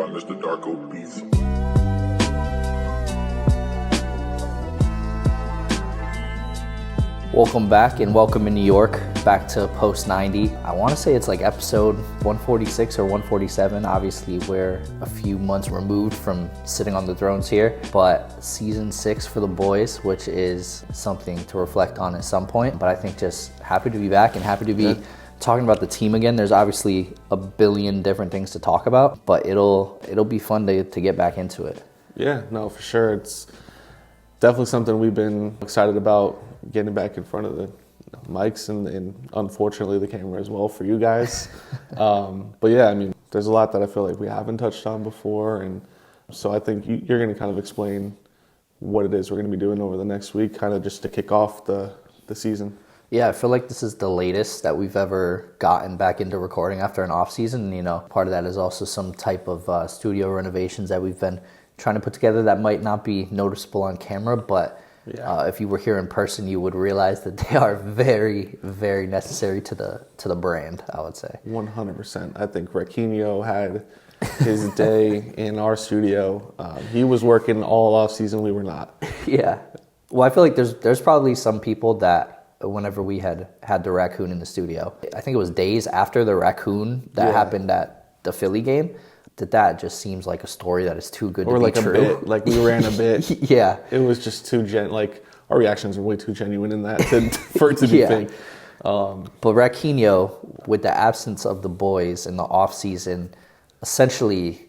Mr. Darko Beats. Welcome back and welcome in New York, back to Post 90. I want to say it's like episode 146 or 147. Obviously, we're a few months removed from sitting on the thrones here, but season 6 for the boys, which is something to reflect on at some point. But I think just happy to be back and happy to be talking about the team again. There's obviously a billion different things to talk about, but it'll be fun to get back into it. Yeah, no, for sure. It's definitely something we've been excited about, getting back in front of the mics and unfortunately the camera as well for you guys. But yeah, I mean, there's a lot that I feel like we haven't touched on before, and so I think you're going to kind of explain what it is we're going to be doing over the next week, kind of just to kick off the season. Yeah, I feel like this is the latest that we've ever gotten back into recording after an off season. You know, part of that is also some type of studio renovations that we've been trying to put together that might not be noticeable on camera, but if you were here in person, you would realize that they are very, very necessary to the brand, I would say. 100%. I think Raquinho had his day in our studio. He was working all off season. We were not. Yeah. Well, I feel like there's probably some people that whenever we had the raccoon in the studio, I think it was days after the raccoon that happened at the Philly game, that just seems like a story that is too good to be true. Or like a bit, like we ran a bit. Yeah. It was just too like our reactions were way too genuine in that for it to be fake. But Raquinho, with the absence of the boys in the off season, essentially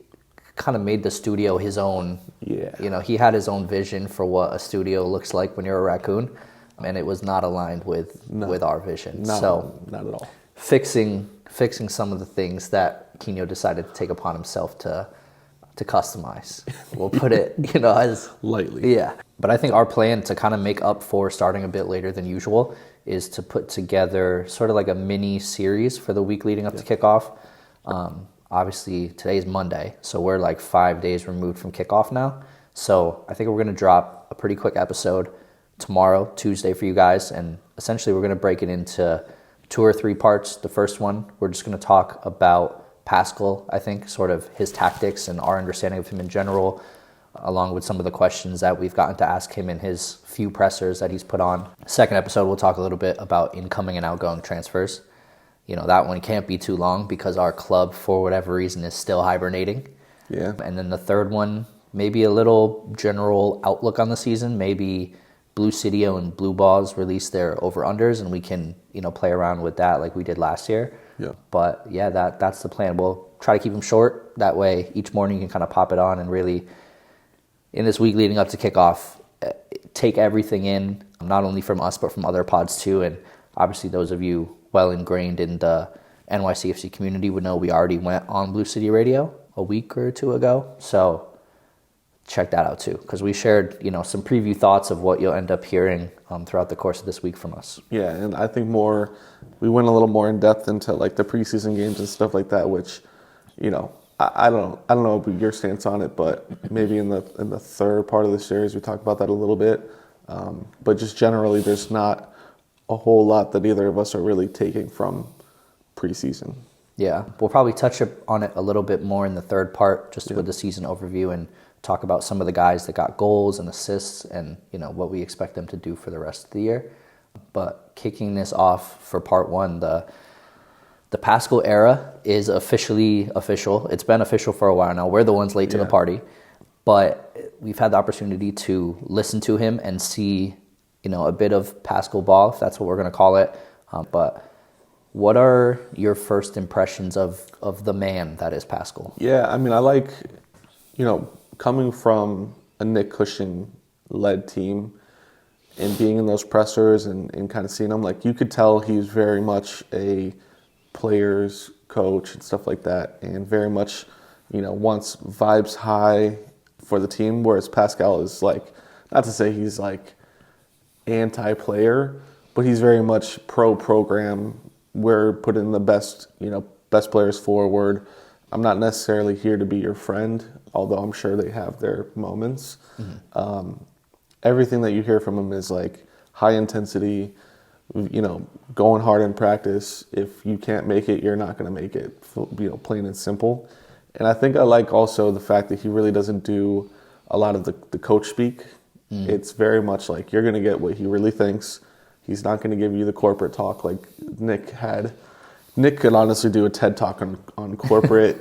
kind of made the studio his own. Yeah. You know, he had his own vision for what a studio looks like when you're a raccoon, and it was not aligned with our vision. Not at all. Fixing some of the things that Raquinho decided to take upon himself to customize. We'll put it, as lightly. Yeah. But I think our plan to kind of make up for starting a bit later than usual is to put together sort of like a mini series for the week leading up to kickoff. Obviously, today's Monday, so we're like 5 days removed from kickoff now. So I think we're going to drop a pretty quick episode tomorrow, Tuesday, for you guys. And essentially, we're going to break it into 2 or 3 parts. The first one, we're just going to talk about Pascal, I think, sort of his tactics and our understanding of him in general, along with some of the questions that we've gotten to ask him in his few pressers that he's put on. Second episode, we'll talk a little bit about incoming and outgoing transfers. That one can't be too long because our club, for whatever reason, is still hibernating. Yeah. And then the third one, maybe a little general outlook on the season. Maybe Blue Citio and Blue Balls release their over-unders, and we can, play around with that like we did last year. Yeah. But yeah, that's the plan. We'll try to keep them short. That way, each morning you can kind of pop it on and really, in this week leading up to kickoff, take everything in, not only from us, but from other pods too. And obviously those of you well ingrained in the NYCFC community would know we already went on Blue City Radio a week or 2 ago. So check that out too, because we shared, some preview thoughts of what you'll end up hearing throughout the course of this week from us. Yeah, and I think we went a little more in depth into like the preseason games and stuff like that, which, I don't know your stance on it, but maybe in the third part of the series we talk about that a little bit. But just generally, there's not a whole lot that either of us are really taking from preseason. Yeah, we'll probably touch on it a little bit more in the third part, just with the season overview, and talk about some of the guys that got goals and assists and, what we expect them to do for the rest of the year. But kicking this off for part one, the Pascal era is officially official. It's been official for a while now. We're the ones late to the party. But we've had the opportunity to listen to him and see, a bit of Pascal ball, if that's what we're going to call it. But what are your first impressions of the man that is Pascal? Yeah, I mean, I like, coming from a Nick Cushing-led team and being in those pressers and kind of seeing him, like you could tell he's very much a player's coach and stuff like that, and very much, wants vibes high for the team, whereas Pascal is like, not to say he's like anti-player, but he's very much pro-program. We're putting the best players forward. I'm not necessarily here to be your friend, although I'm sure they have their moments. Mm-hmm. Everything that you hear from him is like high intensity, going hard in practice. If you can't make it, you're not going to make it, plain and simple. And I think I like also the fact that he really doesn't do a lot of the coach speak. It's very much like you're going to get what he really thinks. He's not going to give you the corporate talk like Nick had. Nick could honestly do a TED talk on corporate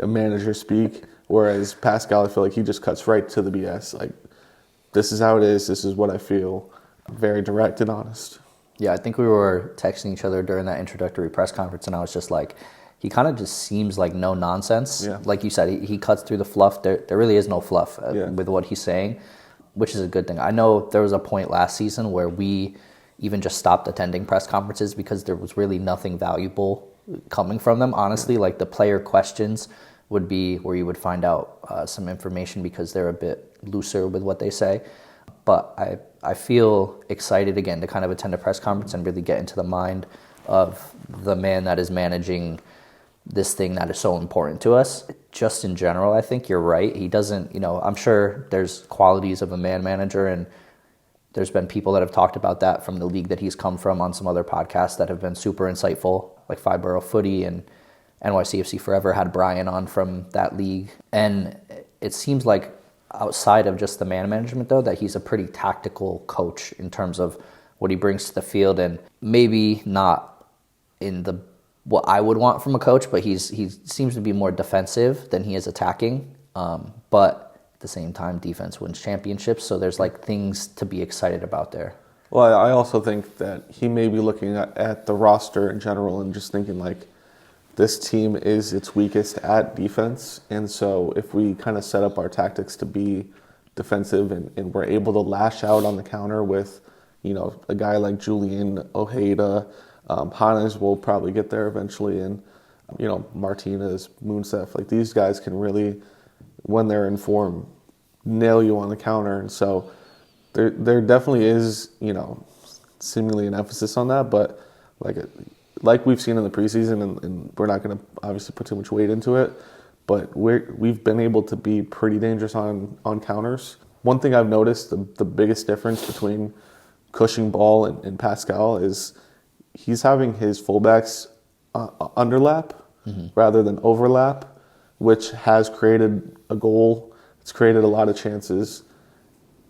manager speak, whereas Pascal, I feel like he just cuts right to the BS. Like, this is how it is. This is what I feel. Very direct and honest. Yeah, I think we were texting each other during that introductory press conference, and I was just like, he kind of just seems like no nonsense. Yeah. Like you said, he cuts through the fluff. There really is no fluff Yeah. with what he's saying, which is a good thing. I know there was a point last season where we even just stopped attending press conferences because there was really nothing valuable coming from them. Honestly, like the player questions would be where you would find out some information because they're a bit looser with what they say. But I feel excited again to kind of attend a press conference and really get into the mind of the man that is managing this thing that is so important to us. Just in general, I think you're right. He doesn't, I'm sure there's qualities of a man manager, and there's been people that have talked about that from the league that he's come from on some other podcasts that have been super insightful, like Five Borough Footy and NYCFC Forever had Brian on from that league. And it seems like outside of just the man management, though, that he's a pretty tactical coach in terms of what he brings to the field, and maybe not in what I would want from a coach, but he seems to be more defensive than he is attacking. But at the same time, defense wins championships, so there's like things to be excited about there. Well, I also think that he may be looking at the roster in general and just thinking like, this team is its weakest at defense, and so if we kind of set up our tactics to be defensive and we're able to lash out on the counter with, a guy like Julian Ojeda, Hannes will probably get there eventually, and Martinez, Moonsef, like these guys can really, when they're in form, nail you on the counter, and so there definitely is seemingly an emphasis on that, but like we've seen in the preseason, and we're not going to obviously put too much weight into it, but we've been able to be pretty dangerous on counters. One thing I've noticed, the biggest difference between Cushing Ball and Pascal is he's having his fullbacks underlap rather than overlap, which has created a goal. It's created a lot of chances.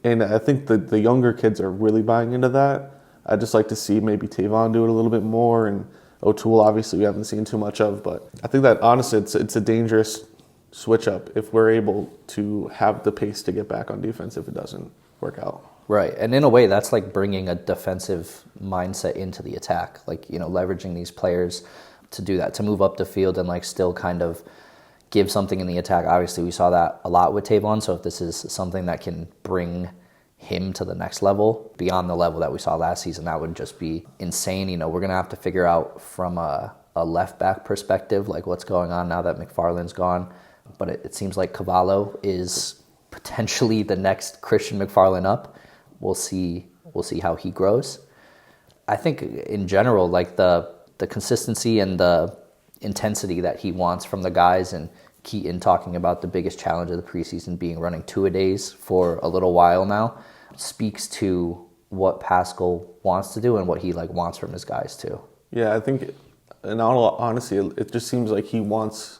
And I think that the younger kids are really buying into that. I'd just like to see maybe Tavon do it a little bit more, and O'Toole obviously we haven't seen too much of, but I think that honestly it's a dangerous switch up if we're able to have the pace to get back on defense if it doesn't work out. Right, and in a way that's like bringing a defensive mindset into the attack, like leveraging these players to do that, to move up the field and like still kind of give something in the attack. Obviously we saw that a lot with Tavon, so if this is something that can bring him to the next level, beyond the level that we saw last season, that would just be insane. We're going to have to figure out from a left back perspective, like what's going on now that McFarland's gone. But it seems like Cavallo is potentially the next Christian McFarland up. We'll see how he grows. I think in general, like the consistency and the intensity that he wants from the guys, and Keaton talking about the biggest challenge of the preseason being running 2-a-days for a little while now, speaks to what Pascal wants to do and what he wants from his guys too. Yeah, I think in all honesty, it just seems like he wants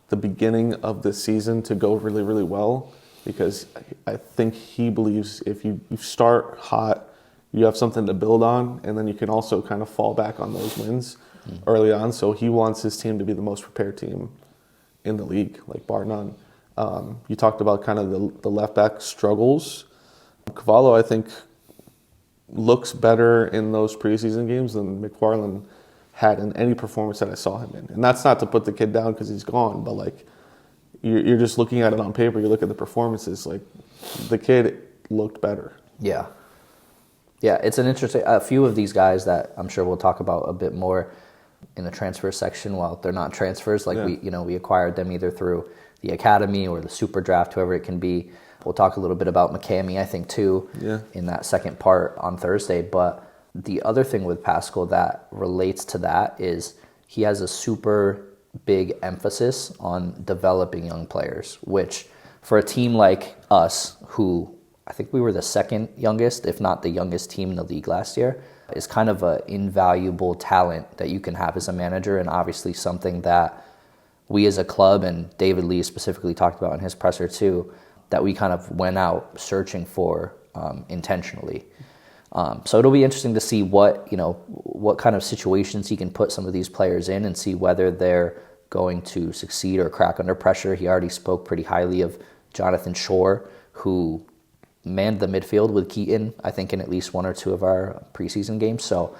the beginning of the season to go really, really well, because I think he believes if you start hot, you have something to build on, and then you can also kind of fall back on those wins early on. So he wants his team to be the most prepared team in the league, like bar none. You talked about kind of the left back struggles. Cavallo, I think, looks better in those preseason games than McFarland had in any performance that I saw him in. And that's not to put the kid down because he's gone, but you're just looking at it on paper. You look at the performances, the kid looked better. Yeah, it's an interesting. A few of these guys that I'm sure we'll talk about a bit more in the transfer section. While they're not transfers, we acquired them either through the academy or the super draft, whoever it can be. We'll talk a little bit about McCamey, I think, too, in that second part on Thursday. But the other thing with Pascal that relates to that is he has a super big emphasis on developing young players, which for a team like us, who I think we were the second youngest, if not the youngest team in the league last year, is kind of an invaluable talent that you can have as a manager, and obviously something that we as a club, and David Lee specifically talked about in his presser too, that we kind of went out searching for intentionally. So it'll be interesting to see what kind of situations he can put some of these players in and see whether they're going to succeed or crack under pressure. He already spoke pretty highly of Jonathan Shore, who manned the midfield with Keaton, I think, in at least one or two of our preseason games. So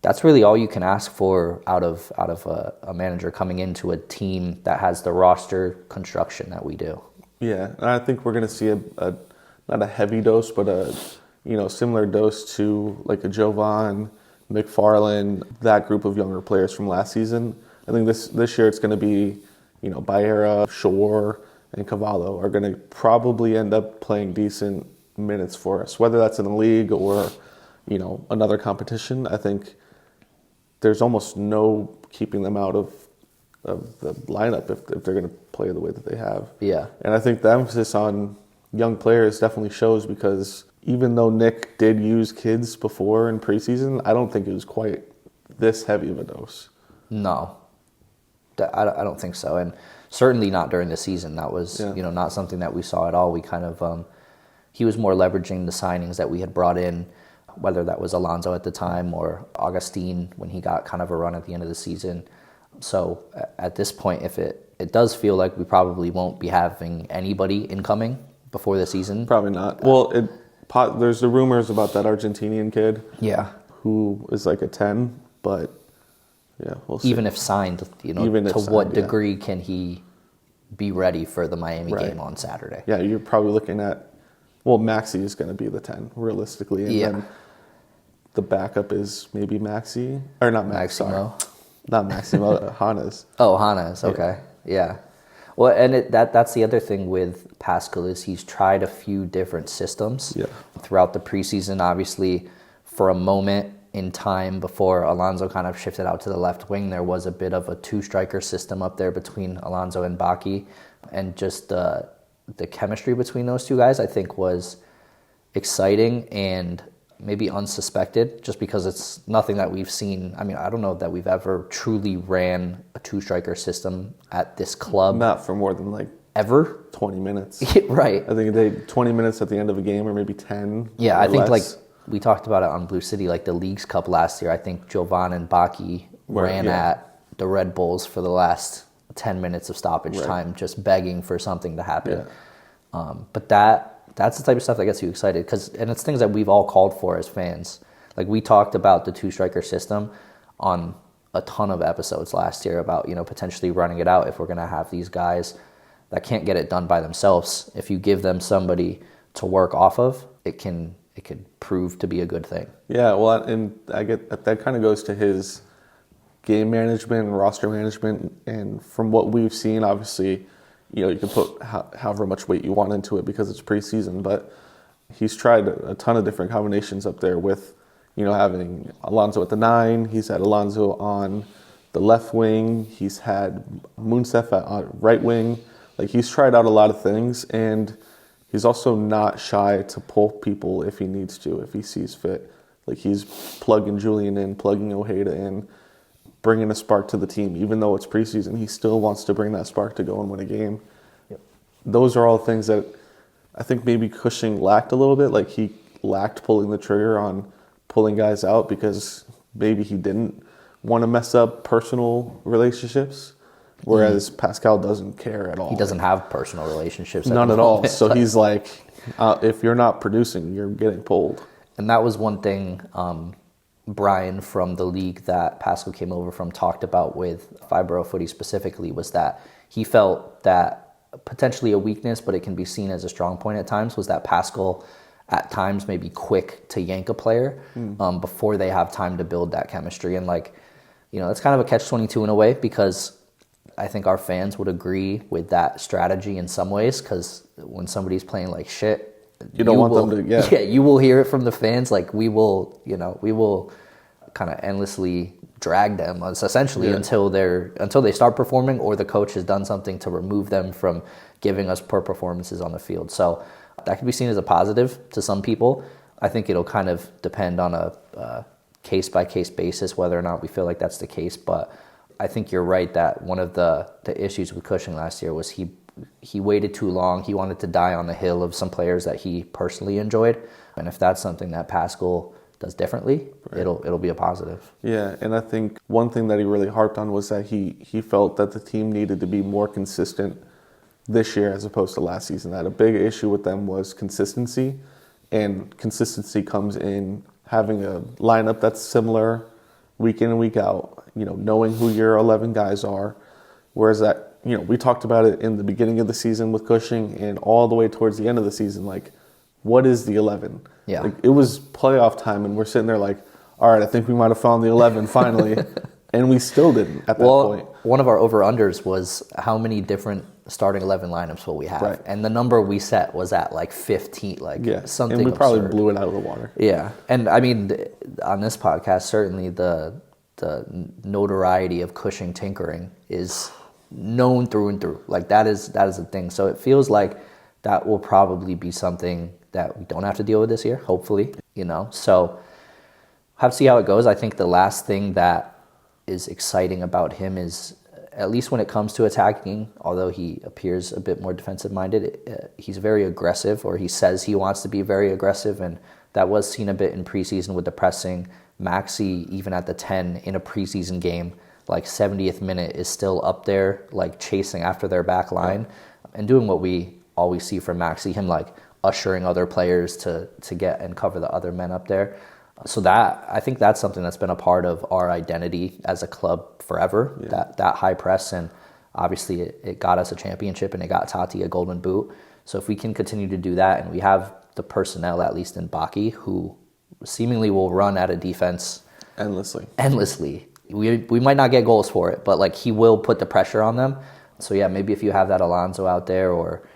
that's really all you can ask for out of a manager coming into a team that has the roster construction that we do. Yeah, and I think we're going to see a not a heavy dose, but a similar dose to like a Jovan, McFarland, that group of younger players from last season. I think this year it's going to be, Baera, Shore, and Cavallo are going to probably end up playing decent minutes for us, whether that's in the league or, another competition. I think there's almost no keeping them out of the lineup if they're going to play the way that they have. Yeah. And I think the emphasis on young players definitely shows, because even though Nick did use kids before in preseason, I don't think it was quite this heavy of a dose. No, I don't think so. And certainly not during the season. That was, not something that we saw at all. We kind of, he was more leveraging the signings that we had brought in, whether that was Alonso at the time or Augustine when he got kind of a run at the end of the season. So at this point, if it does feel like we probably won't be having anybody incoming before the season. Probably not. Well, there's the rumors about that Argentinian kid. Yeah. Who is like a 10, but yeah, we'll see. Even if signed, what degree can he be ready for the Miami game on Saturday? Yeah, you're probably looking at, Maxi is going to be the 10, realistically. And then the backup is maybe Maxi. Or not Maxi. Maximo. Not Maximo, Hannes. Oh, Hannes, okay. Yeah. Well, and that's the other thing with Pascal is he's tried a few different systems throughout the preseason. Obviously, for a moment in time before Alonso kind of shifted out to the left wing, there was a bit of a two-striker system up there between Alonso and Baki. And just the chemistry between those two guys, I think, was exciting and maybe unsuspected, just because it's nothing that we've seen. I mean, I don't know that we've ever truly ran a two-striker system at this club. Not for more than ever 20 minutes. Right. I think they 20 minutes at the end of a game, or maybe 10. Yeah, I think less. We talked about it on Blue City, the Leagues Cup last year. I think Jovan and Baki ran at the Red Bulls for the last 10 minutes of stoppage time, just begging for something to happen. Yeah. But that's the type of stuff that gets you excited, and it's things that we've all called for as fans. We talked about the two-striker system on a ton of episodes last year about, potentially running it out if we're going to have these guys that can't get it done by themselves. If you give them somebody to work off of, it could prove to be a good thing. Yeah, well, and I get that kind of goes to his game management and roster management, and from what we've seen, obviously, you can put however much weight you want into it because it's preseason, but he's tried a ton of different combinations up there with, having Alonso at the 9. He's had Alonso on the left wing. He's had Munsef at right wing. He's tried out a lot of things, and he's also not shy to pull people if he needs to, if he sees fit. He's plugging Julian in, plugging Ojeda in, bringing a spark to the team. Even though it's preseason, he still wants to bring that spark to go and win a game. Yep. Those are all things that I think maybe Cushing lacked a little bit. He lacked pulling the trigger on pulling guys out because maybe he didn't want to mess up personal relationships, whereas Pascal doesn't care at all. He doesn't have personal relationships. None at all. So he's if you're not producing, you're getting pulled. And that was one thing Brian from the league that Pascal came over from talked about with Fibro Footy specifically, was that he felt that potentially a weakness, but it can be seen as a strong point at times, was that Pascal at times may be quick to yank a player before they have time to build that chemistry. And it's kind of a catch-22 in a way, because I think our fans would agree with that strategy in some ways, because when somebody's playing like shit, you don't want them to, yeah, you will hear it from the fans. We will kind of endlessly drag them essentially until they start performing, or the coach has done something to remove them from giving us poor performances on the field. So that can be seen as a positive to some people. I think it'll kind of depend on a case-by-case basis whether or not we feel like that's the case. But I think you're right that one of the issues with Cushing last year was he waited too long. He wanted to die on the hill of some players that he personally enjoyed. And if that's something that Pascal does differently, right, it'll be a positive. Yeah, and I think one thing that he really harped on was that he felt that the team needed to be more consistent this year as opposed to last season. That a big issue with them was consistency, and consistency comes in having a lineup that's similar week in and week out, knowing who your 11 guys are, whereas that, we talked about it in the beginning of the season with Cushing and all the way towards the end of the season, like, what is the 11? Yeah. Like, it was playoff time, and we're sitting there like, all right, I think we might have found the 11 finally, and we still didn't at that point. One of our over-unders was how many different starting 11 lineups will we have, right, and the number we set was at like 15, something and we probably absurd. blew it out of the water. Yeah, and I mean, on this podcast, certainly the notoriety of Cushing tinkering is known through and through. Like, that is a thing. So it feels like that will probably be something that we don't have to deal with this year, hopefully, So have to see how it goes. I think the last thing that is exciting about him is, at least when it comes to attacking, although he appears a bit more defensive-minded, he's very aggressive, or he says he wants to be very aggressive, and that was seen a bit in preseason with the pressing. Maxi, even at the 10 in a preseason game, like 70th minute, is still up there, like chasing after their back line and doing what we always see from Maxi, him like ushering other players to get and cover the other men up there. So I think that's something that's been a part of our identity as a club forever, that high press. And obviously it got us a championship and it got Tati a golden boot. So if we can continue to do that, and we have the personnel, at least in Baki, who seemingly will run at a defense endlessly. We might not get goals for it, but like, he will put the pressure on them. So yeah, maybe if you have that Alonso out there, or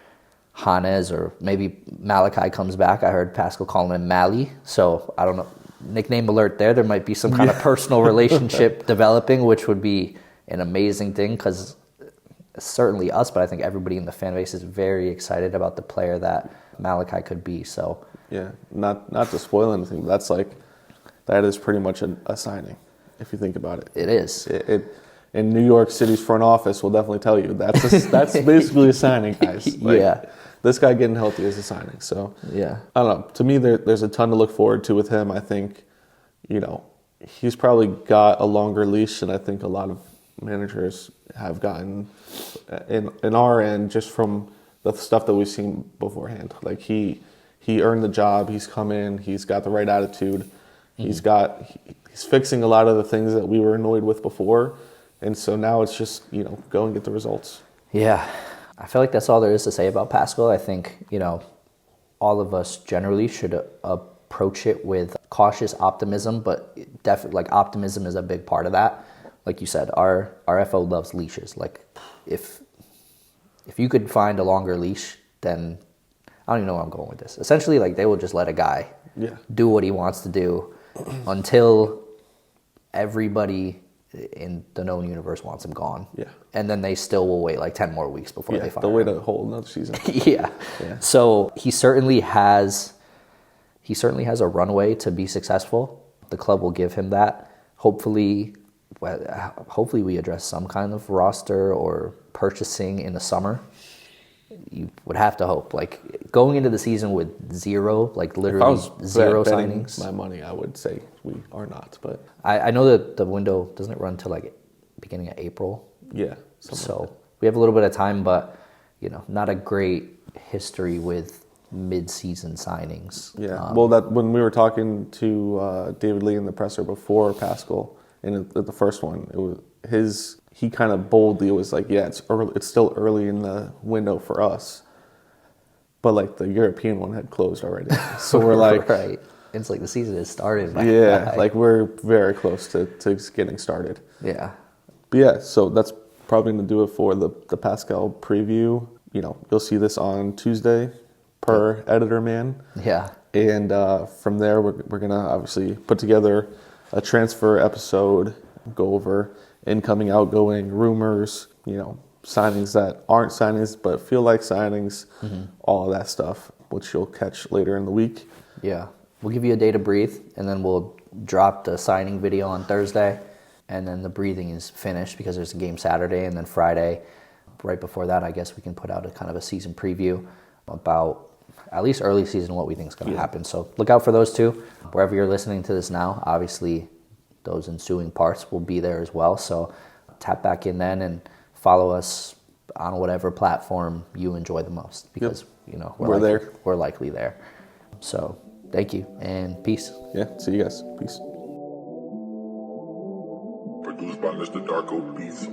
Hannes, or maybe Malachi comes back. I heard Pascal calling him Mally, so I don't know. Nickname alert there. There might be some kind of personal relationship developing, which would be an amazing thing, because certainly us, but I think everybody in the fan base is very excited about the player that Malachi could be. So yeah, not to spoil anything, but that is pretty much a signing, if you think about it. It is. In New York City's front office will definitely tell you that's basically a signing, guys. Like, this guy getting healthy is a signing. So yeah, I don't know. To me, there's a ton to look forward to with him. I think, he's probably got a longer leash than I think a lot of managers have gotten in our end, just from the stuff that we've seen beforehand. Like, he earned the job. He's come in. He's got the right attitude. Mm-hmm. He's fixing a lot of the things that we were annoyed with before. And so now it's just, go and get the results. Yeah. I feel like that's all there is to say about Pascal. I think, all of us generally should approach it with cautious optimism, but definitely, like, optimism is a big part of that. Like you said, our FO loves leashes. Like, if you could find a longer leash, then I don't even know where I'm going with this. Essentially, like, they will just let a guy do what he wants to do until everybody in the known universe wants him gone. Yeah. And then they still will wait like 10 more weeks before they fire him. They'll wait a whole another season. Yeah. So he certainly has a runway to be successful. The club will give him that. Hopefully we address some kind of roster or purchasing in the summer. You would have to hope. Like, going into the season with zero, like literally zero signings. My money, I would say we are not. But I know that the window doesn't run till like beginning of April. Yeah. So like we have a little bit of time, but not a great history with mid-season signings. Yeah. Well, that when we were talking to David Lee in the presser before Pascal, and the first one, it was he kind of boldly was like, yeah, it's early, it's still early in the window for us. But like, the European one had closed already. So we're like, right. It's like the season has started. Like, we're very close to getting started. Yeah. But yeah, so that's probably going to do it for the Pascal preview. You'll see this on Tuesday per editor man. Yeah. And from there, we're going to obviously put together a transfer episode, go over incoming, outgoing, rumors, signings that aren't signings but feel like signings, all of that stuff, which you'll catch later in the week. Yeah. We'll give you a day to breathe, and then we'll drop the signing video on Thursday. and then the breathing is finished because there's a game Saturday, and then Friday, right before that, I guess we can put out a kind of a season preview about at least early season, what we think is going to happen. So look out for those two. Wherever you're listening to this now, obviously those ensuing parts will be there as well. So tap back in then and follow us on whatever platform you enjoy the most, because we're likely there. So thank you and peace. Yeah, see you guys. Peace. Produced by Mr. Darko Beats.